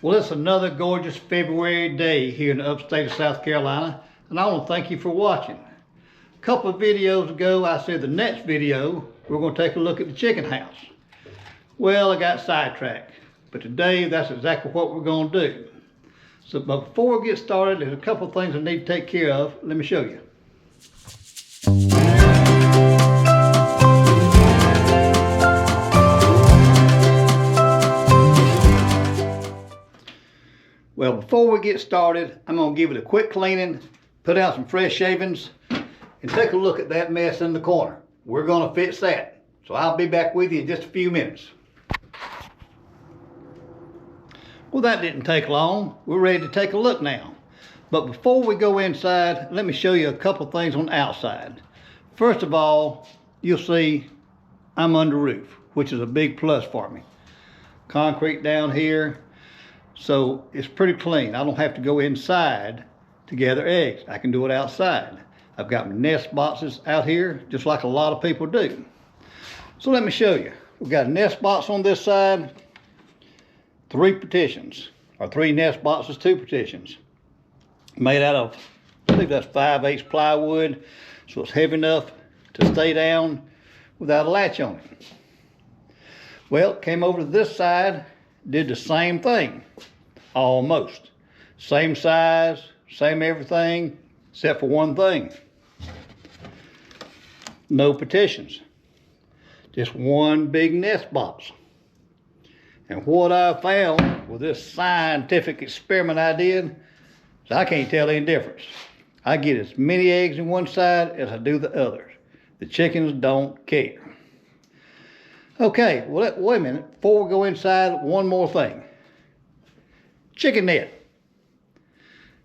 Well, it's another gorgeous February day here in the upstate of South Carolina, and I want to thank you for watching. A couple of videos ago, I said the next video, we're going to take a look at the chicken house. Well, I got sidetracked, but today that's exactly what we're going to do. So, but before we get started, there's a couple of things I need to take care of. Let me show you. Well, before we get started, I'm going to give it a quick cleaning, put out some fresh shavings, and take a look at that mess in the corner. We're going to fix that. So I'll be back with you in just a few minutes. Well, that didn't take long. We're ready to take a look now. But before we go inside, let me show you a couple things on the outside. First of all, you'll see I'm under roof, which is a big plus for me. Concrete down here. So it's pretty clean. I don't have to go inside to gather eggs. I can do it outside. I've got my nest boxes out here, just like a lot of people do. So let me show you. We've got a nest box on this side, 3 partitions, or 3 nest boxes, 2 partitions. Made out of, I believe that's 5/8 plywood, so it's heavy enough to stay down without a latch on it. Well, came over to this side, did the same thing, almost. Same size, same everything, except for one thing. No partitions. Just one big nest box. And what I found with this scientific experiment I did, is I can't tell any difference. I get as many eggs in one side as I do the others. The chickens don't care. Okay, well, wait a minute. Before we go inside, one more thing. Chicken net.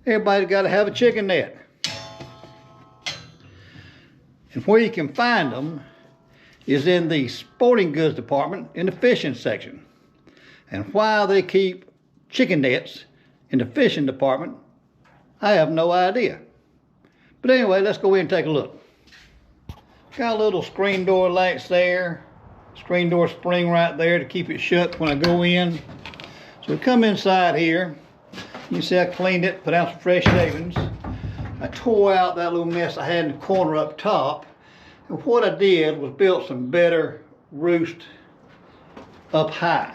Everybody's got to have a chicken net. And where you can find them is in the sporting goods department in the fishing section. And why they keep chicken nets in the fishing department, I have no idea. But anyway, let's go in and take a look. Got a little screen door latch there. Screen door spring right there to keep it shut when I go in. So we come inside here. You see I cleaned it, put out some fresh shavings. I tore out that little mess I had in the corner up top. And what I did was built some better roost up high.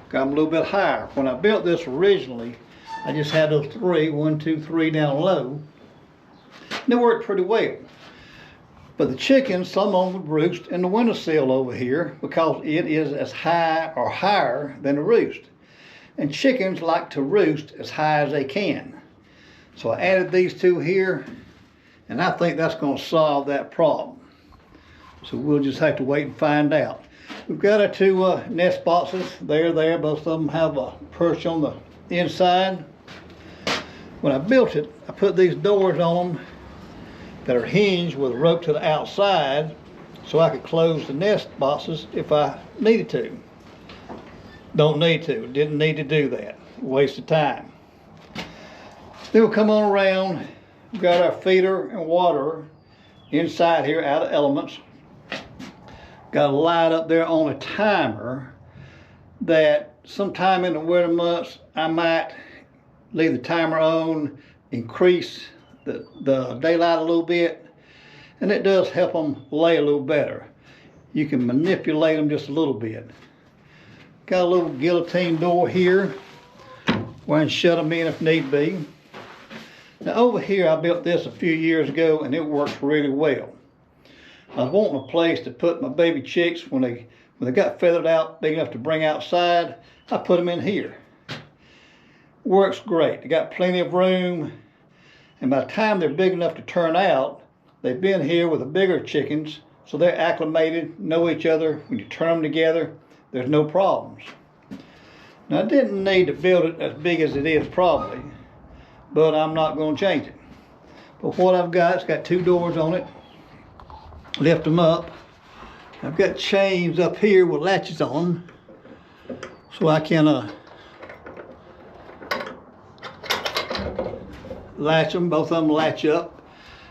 Got them a little bit higher. When I built this originally, I just had those 3, 1, 2, 3 down low. And they worked pretty well. But the chickens, some of them would roost in the windowsill over here because it is as high or higher than the roost. And chickens like to roost as high as they can. So I added these 2 here, and I think that's going to solve that problem. So we'll just have to wait and find out. We've got our 2 nest boxes. They're there. Both of them have a perch on the inside. When I built it, I put these doors on them that are hinged with a rope to the outside so I could close the nest boxes if I needed to. Don't need to, didn't need to do that. Waste of time. Then we'll come on around. We've got our feeder and water inside here out of elements. Got a light up there on a timer that sometime in the winter months I might leave the timer on, increase the daylight a little bit, and it does help them lay a little better. You can manipulate them just a little bit. Got a little guillotine door here where I can shut them in if need be. Now over here I built this a few years ago and it works really well. I was wanting a place to put my baby chicks when they got feathered out big enough to bring outside. I put them in here. Works great. They got plenty of room. And by the time they're big enough to turn out, they've been here with the bigger chickens, so they're acclimated, know each other. When you turn them together, there's no problems. Now I didn't need to build it as big as it is probably, but I'm not going to change it. But what I've got, it's got 2 doors on it. Lift them up. I've got chains up here with latches on them, so I can latch them, both of them latch up.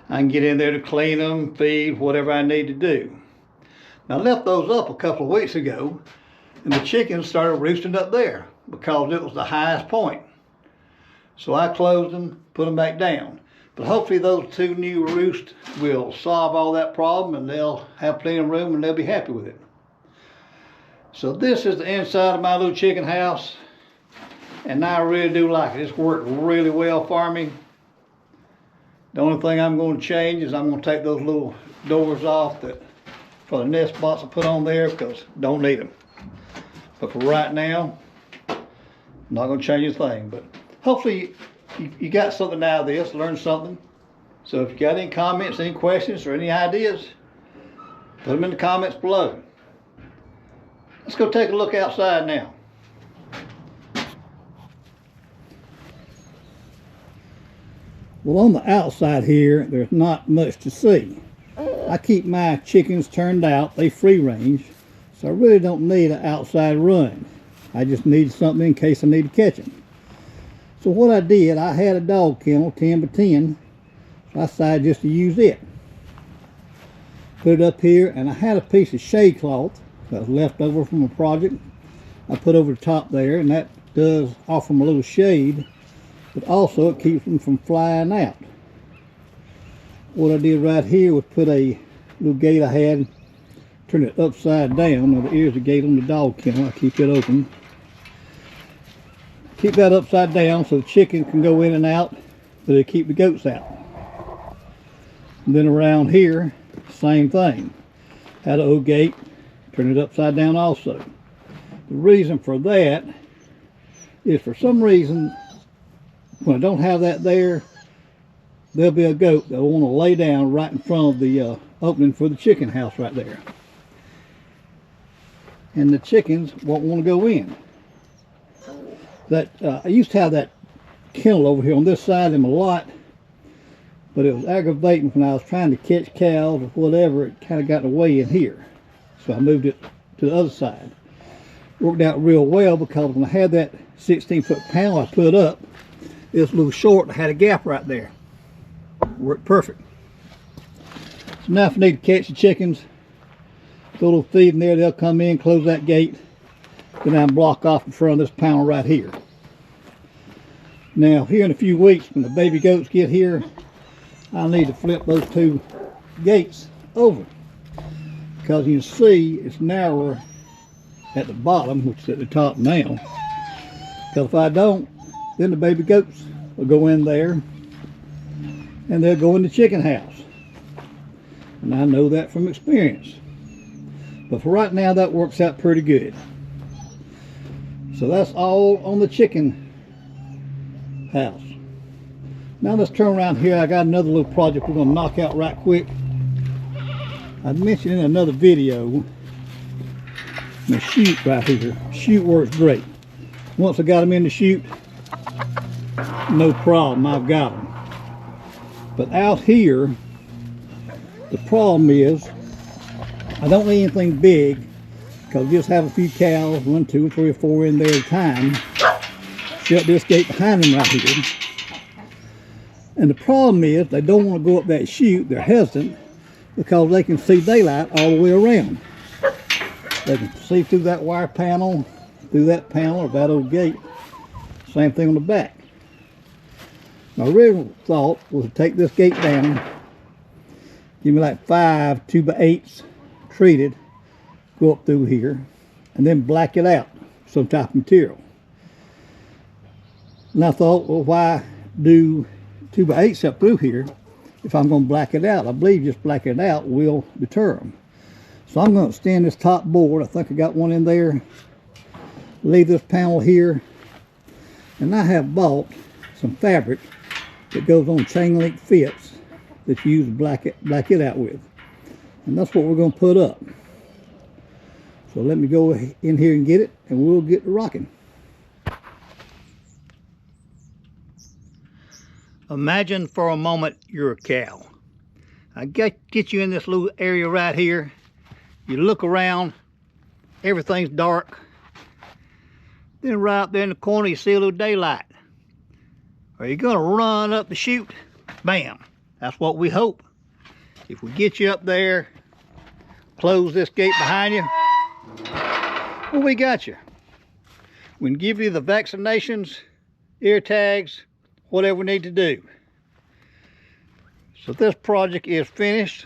I can get in there to clean them, feed, whatever I need to do. Now I left those up a couple of weeks ago and the chickens started roosting up there. because it was the highest point. So I closed them, put them back down. But hopefully those two new roosts will solve all that problem, and they'll have plenty of room and they'll be happy with it. So this is the inside of my little chicken house, and I really do like it. It's worked really well for me. The only thing I'm going to change is I'm going to take those little doors off that for the nest box I put on there, because I don't need them. But for right now, I'm not going to change a thing. But hopefully you got something out of this, learned something. So if you got any comments, any questions, or any ideas, put them in the comments below. Let's go take a look outside now. Well, on the outside here, there's not much to see. I keep my chickens turned out, they free range, so I really don't need an outside run. I just need something in case I need to catch them. So what I did, I had a dog kennel, 10 by 10, so I decided just to use it. Put it up here, and I had a piece of shade cloth that was left over from a project. I put over the top there, and that does offer them a little shade, but also it keeps them from flying out. What I did right here was put a little gate I had, turn it upside down. Now there is a gate on the dog kennel. I keep it open. Keep that upside down so the chicken can go in and out, but they keep the goats out. And then around here, same thing. Had an old gate, turn it upside down also. The reason for that is, for some reason, when I don't have that there, there'll be a goat that will want to lay down right in front of the opening for the chicken house right there. And the chickens won't want to go in. I used to have that kennel over here on this side of them a lot, but it was aggravating when I was trying to catch cows or whatever. It kind of got in the way in here. So I moved it to the other side. Worked out real well, because when I had that 16-foot panel I put up, it was a little short. I had a gap right there. Worked perfect. So now if I need to catch the chickens, throw a little feed in there, they'll come in, close that gate, go down and block off in front of this panel right here. Now here in a few weeks, when the baby goats get here, I'll need to flip those two gates over, because you can see it's narrower at the bottom, which is at the top now. Because if I don't, then the baby goats will go in there and they'll go in the chicken house. And I know that from experience. But for right now, that works out pretty good. So that's all on the chicken house. Now let's turn around here. I got another little project we're going to knock out right quick. I mentioned in another video the chute right here. Chute works great. Once I got them in the chute, no problem, I've got them. But out here, the problem is I don't need anything big, because I just have a few cows, 1, 2, 3, or 4 in there at a time. Shut this gate behind them right here. And the problem is they don't want to go up that chute. They're hesitant because they can see daylight all the way around. They can see through that wire panel, through that panel, or that old gate. Same thing on the back. My original thought was to take this gate down, give me like 5 2x8s treated, go up through here, and then black it out, some type of material. And I thought, well, why do 2x8s up through here if I'm going to black it out? I believe just blacking it out will deter them. So I'm going to extend this top board. I think I got one in there. Leave this panel here. And I have bought some fabric that goes on chain link fits that you use to black it out with. And that's what we're going to put up. So let me go in here and get it, and we'll get to rocking. Imagine for a moment you're a cow. I get you in this little area right here. You look around, everything's dark. Then right up there in the corner, you see a little daylight. Are you gonna run up the chute? Bam, that's what we hope. If we get you up there, close this gate behind you, well, we got you. We can give you the vaccinations, ear tags, whatever we need to do. So this project is finished.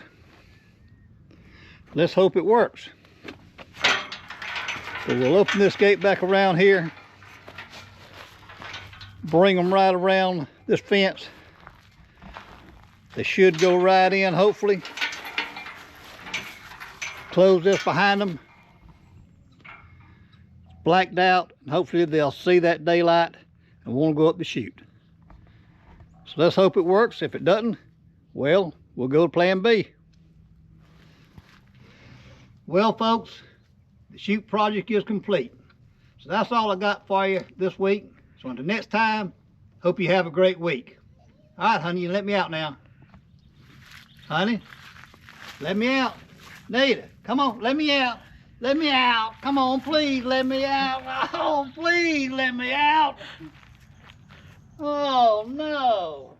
Let's hope it works. So we'll open this gate back around here, bring them right around this fence. They should go right in, hopefully. Close this behind them. Blacked out, and hopefully they'll see that daylight and won't go up the chute. So let's hope it works. If it doesn't, well, we'll go to plan B. Well, folks, the chute project is complete. So that's all I got for you this week. So until next time, hope you have a great week. All right, honey, you let me out now. Honey, let me out. Nita, come on, let me out. Let me out. Come on, please, let me out. Oh, please, let me out. Oh, no.